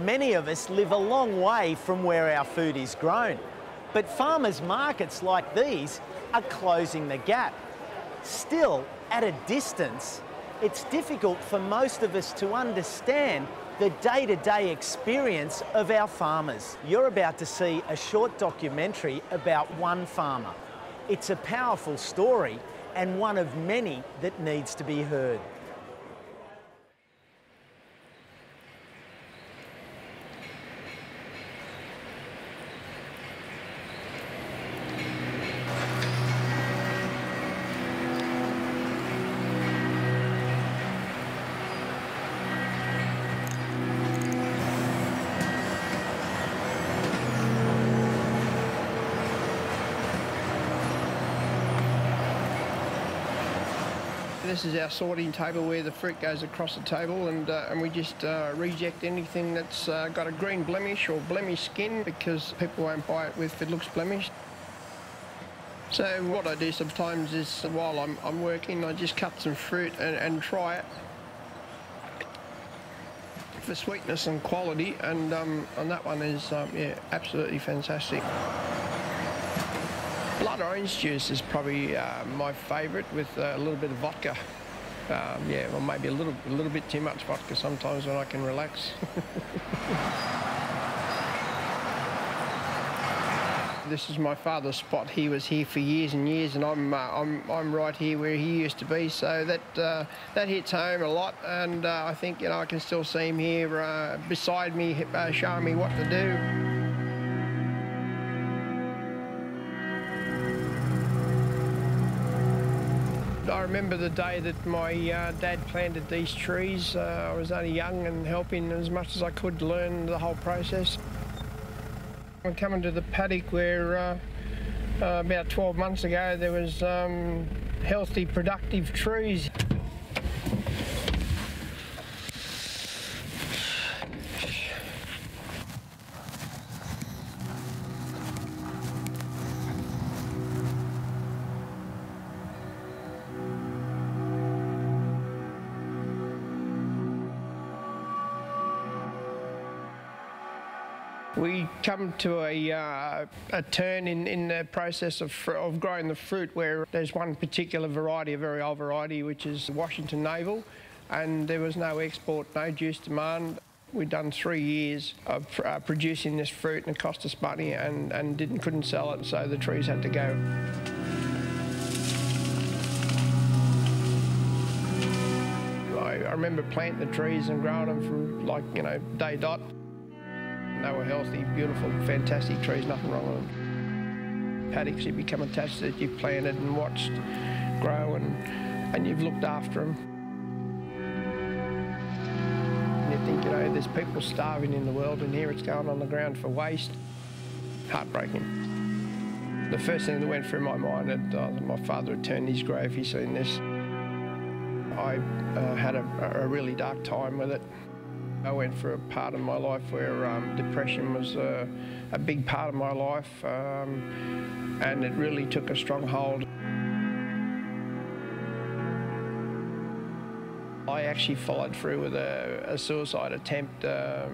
Many of us live a long way from where our food is grown, but farmers' markets like these are closing the gap. Still, at a distance, it's difficult for most of us to understand the day-to-day experience of our farmers. You're about to see a short documentary about one farmer. It's a powerful story and one of many that needs to be heard. This is our sorting table where the fruit goes across the table, and we just reject anything that's got a green blemish or blemished skin, because people won't buy it if it looks blemished. So what I do sometimes is, while I'm working, I just cut some fruit and try it for sweetness and quality, and that one is yeah, absolutely fantastic. Blood orange juice is probably my favourite, with a little bit of vodka. Yeah, well, maybe a little bit too much vodka sometimes when I can relax. This is my father's spot. He was here for years and years, and I'm right here where he used to be. So that hits home a lot, and I think, you know, I can still see him here beside me, showing me what to do. I remember the day that my dad planted these trees. I was only young and helping as much as I could to learn the whole process. I'm coming to the paddock where about 12 months ago there was healthy, productive trees. We come to a turn in the process of growing the fruit, where there's one particular variety, a very old variety, which is Washington Navel, and there was no export, no juice demand. We'd done 3 years of producing this fruit, and it cost us money, and couldn't sell it, so the trees had to go. I remember planting the trees and growing them from, like, you know, day dot. They were healthy, beautiful, fantastic trees, nothing wrong with them. Paddocks you become attached to that you've planted and watched grow, and you've looked after them. And you think, you know, there's people starving in the world, and here it's going on the ground for waste. Heartbreaking. The first thing that went through my mind that my father had turned his grave, he's seen this. I had a really dark time with it. I went through a part of my life where depression was a big part of my life, and it really took a strong hold. I actually followed through with a suicide attempt. I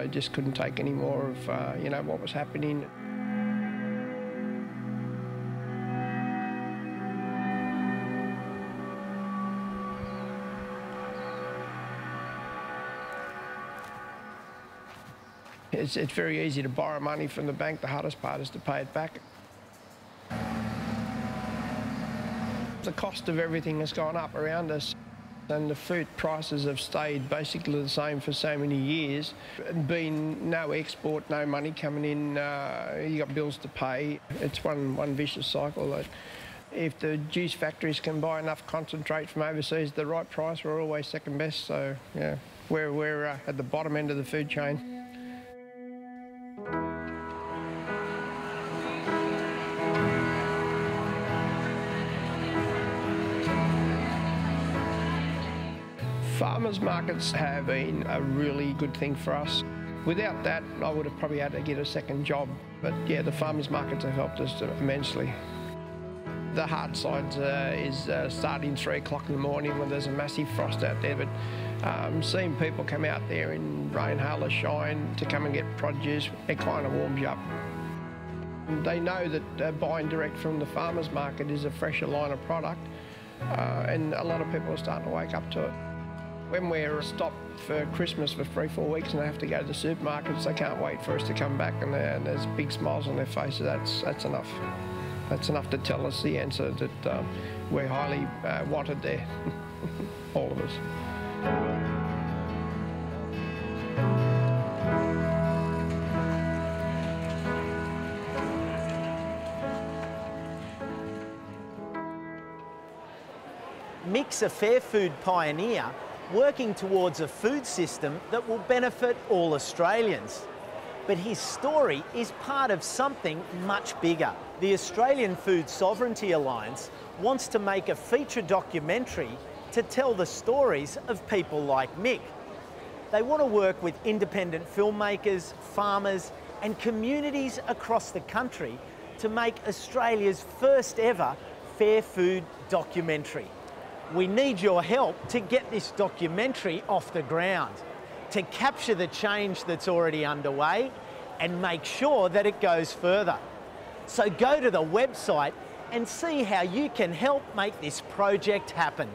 just couldn't take any more of you know, what was happening. It's very easy to borrow money from the bank. The hardest part is to pay it back. The cost of everything has gone up around us, and the food prices have stayed basically the same for so many years. Been no export, no money coming in, you got bills to pay. It's one vicious cycle. If the juice factories can buy enough concentrate from overseas at the right price, we're always second best. So yeah, we're at the bottom end of the food chain. Farmers markets have been a really good thing for us. Without that, I would have probably had to get a second job. But yeah, the farmers markets have helped us immensely. The hard side is starting 3 o'clock in the morning when there's a massive frost out there, but seeing people come out there in rain, hail or shine to come and get produce, it kind of warms you up. They know that buying direct from the farmers market is a fresher line of product, and a lot of people are starting to wake up to it. When we're stopped for Christmas for 3-4 weeks and they have to go to the supermarkets, they can't wait for us to come back, and there's big smiles on their faces. That's enough. That's enough to tell us the answer that we're highly wanted there, all of us. Mick's a fair food pioneer working towards a food system that will benefit all Australians. But his story is part of something much bigger. The Australian Food Sovereignty Alliance wants to make a feature documentary to tell the stories of people like Mick. They want to work with independent filmmakers, farmers and communities across the country to make Australia's first ever fair food documentary. We need your help to get this documentary off the ground, to capture the change that's already underway and make sure that it goes further. So go to the website and see how you can help make this project happen.